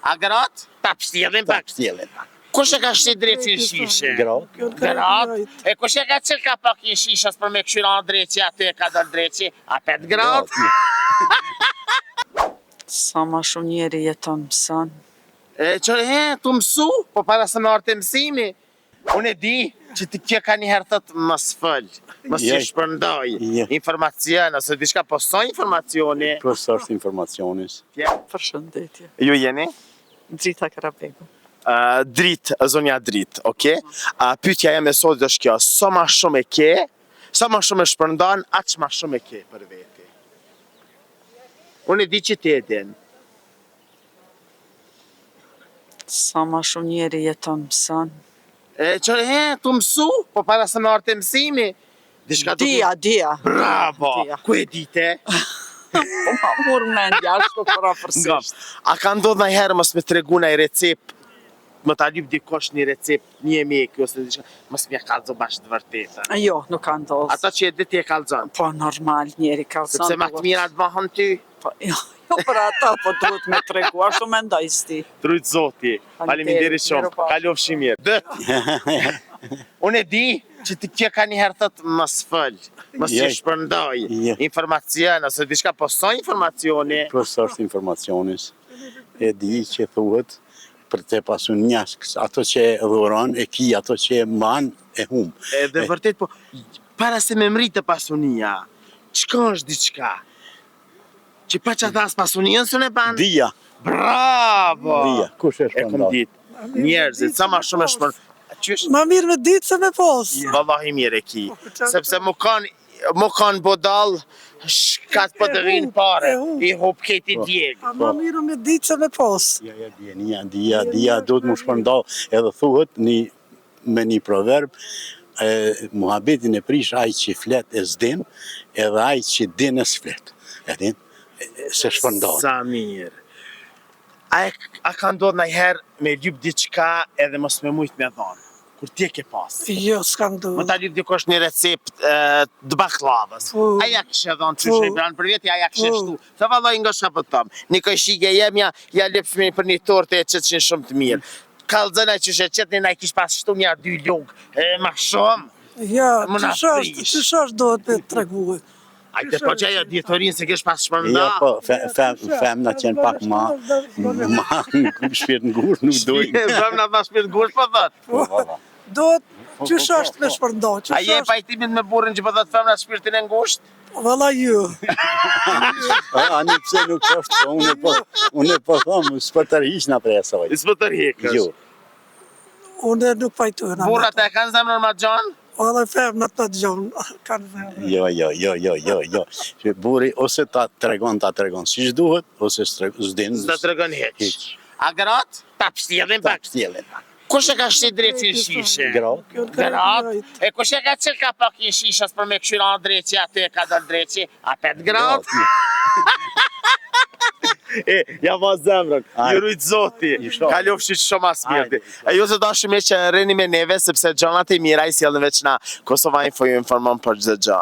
A gratë? Pa pështjellin pak. Kush e ka shti drejtë në shishe? Gratë. E kush e ka qëllë ka pak në shishës për me këshyra në drejtë, aty e ka dalë drejtë, a 5 gratë? Sa ma shumë njeri jeton mëson. Tu mësu, po para se me artë mësimi. Unë e di që ti kjo ka njëherë thëtë mos fëll, mos që shpërndoj informacion, ose diçka po sa informacioni. Po sa është informacionis. Përshëndetje. Ju jeni? Drita Karabegu. Dritë, zonja dritë, oke? Pyetja jam e sotit është kjo, sa ma shumë e ke, sa ma shumë e shpërndan, aq ma shumë e ke për veti. Unë e di që ti e din. Sa ma shumë njeri jeton mëson. Tu mësu, po para se me artë mësimi. Dia. Bravo! Dia. Ku e dite? Po ma mur mendja, ashtu për afërsisht. A ka ndodhë nëjherë mos me tregu nëj recept, më ta lyp dikosh një recept, një mjekë, ose diçka, mos me kalzo bashkë të vërtetën. Jo, nuk ka ndodhë. Ata që e di ti e kalzon. Po normal, njeri ka zonë. Sepse ma të mirat bëhën ty. Po, jo për ata, po duhet me tregu, ashtu me ndaj sti. Trujt zoti, faleminderit shumë, kalofshi mirë. Unë e di që ti kjo ka njëherë thëtë mos fëll, mos që shpërndoj informacion, ose diçka po sa informacioni. Po sa është informacionis. E di që thuhet për te pasun njaskës, ato që e dhuron, e ki, ato që e man, e hum. Edhe vërtet, po, para se me mritë pasunia, qka është diçka? Që pa që ata as pasunien së ne banë? Dia. Bravo! Dia, kush e E këm shpërndon? ditë. Njerëzit, sa ma shumë e shpërndon. Ma mirë me ditë se me posë. Vallahi mirë e ki. Sepse mu kanë bodal, shkat po të vinë pare, i hup keti djegë. Ma mirë me ditë se me posë. Dia, do të mu shpërndo, edhe thuhet me një proverb, muhabetin e prish aj që flet e zdin, edhe aj që din e s'flet. E din, se shpërndon. Sa mirë. A ka ndodhë nëjherë me lyp diçka edhe mos me mujt me dhonë? Kur ti e ke pas? Jo, s'kam do. Më ta lyp dikosh një recept të baklavës. Aja kështë dhonë që shë i branë për veti, aja kështë shtu. Sa vallaj nga shapë të tëmë. Një këshike jemja, ja lyp fëmi për një torte e qëtë qenë shumë të mirë. Kalzëna që shë qëtë një kish pas shtu një 2 lungë, ma shumë. Ja, që shash do të treguë. Ajte po që ajo djetorinë se kesh pas shpërnda. Jo, po, femna qenë pak ma shpirt ngusht, nuk dojnë. Femna ma shpirt ngusht, po dhëtë. Do të që shash të me shpërnda. A je pajtimin me burrin që po dhëtë femna shpirtin e ngusht? Valla ju. Ani pse nuk është, unë po thomë, s'për tërhiq nga prej asaj. S'për tërhiqësh? Jo. Unë nuk pajtojnë. Burrat e kanë zemrën ma gjanë? Valla femnat të gjonë, kanë zemrën. Jo. Buri ose ta tregon si që duhet, ose s'din. S'ta tregon heq. A gratë? Pa pështjellin pak. Kush e ka shti drejtë në shishe? Gratë. E kush e ka qëllë ka pak në shishës për me këshyra në drejtë, aty e ka dalë drejtë, a 5 gratë? Ja ma zemrën, ju rujtë zoti, kalofshi shumë as mirëti. E ju se dashë me që rrini me neve, sepse gjanat e mira i sjellën veç na Kosova Info ju informon për gjithë gjë.